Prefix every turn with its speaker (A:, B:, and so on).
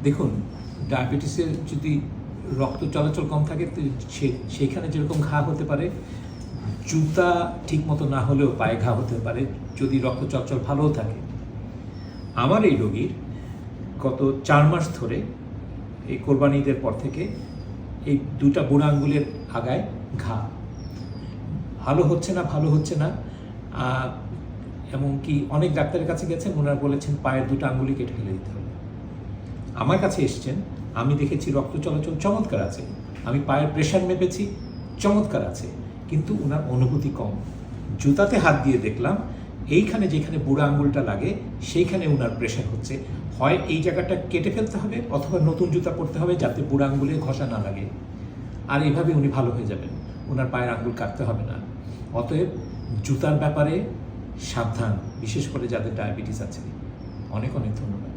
A: দেখুন, ডায়াবেটিসের যদি রক্ত চলাচল কম থাকে তো সেখানে যেরকম ঘা হতে পারে, জুতা ঠিকমতো না হলেও পায়ে ঘা হতে পারে যদি রক্ত চলাচল ভালোও থাকে। আমার এই রোগীর গত 4 মাস ধরে এই কোরবানি ঈদের পর থেকে এই দুটা বুড়ো আঙ্গুলের আগায় ঘা, ভালো হচ্ছে না। এমনকি অনেক ডাক্তারের কাছে গেছেন, ওনারা বলেছেন পায়ের দুটো আঙ্গুলি কেটে ফেলে দিতে হবে। আমার কাছে এসছেন, আমি দেখেছি রক্ত চলাচল চমৎকার আছে, আমি পায়ের প্রেশার মেপেছি চমৎকার আছে, কিন্তু ওনার অনুভূতি কম। জুতাতে হাত দিয়ে দেখলাম এইখানে যেখানে বুড়ো আঙ্গুলটা লাগে সেইখানে ওনার প্রেশার হচ্ছে। হয় এই জায়গাটা কেটে ফেলতে হবে অথবা নতুন জুতা পরতে হবে যাতে বুড়ো আঙ্গুলে ঘষা না লাগে। আর এইভাবে উনি ভালো হয়ে যাবেন, ওনার পায়ের আঙ্গুল কাটতে হবে না। অতএব জুতার ব্যাপারে সাবধান, বিশেষ করে যাদের ডায়াবেটিস আছে। অনেক অনেক ধন্যবাদ।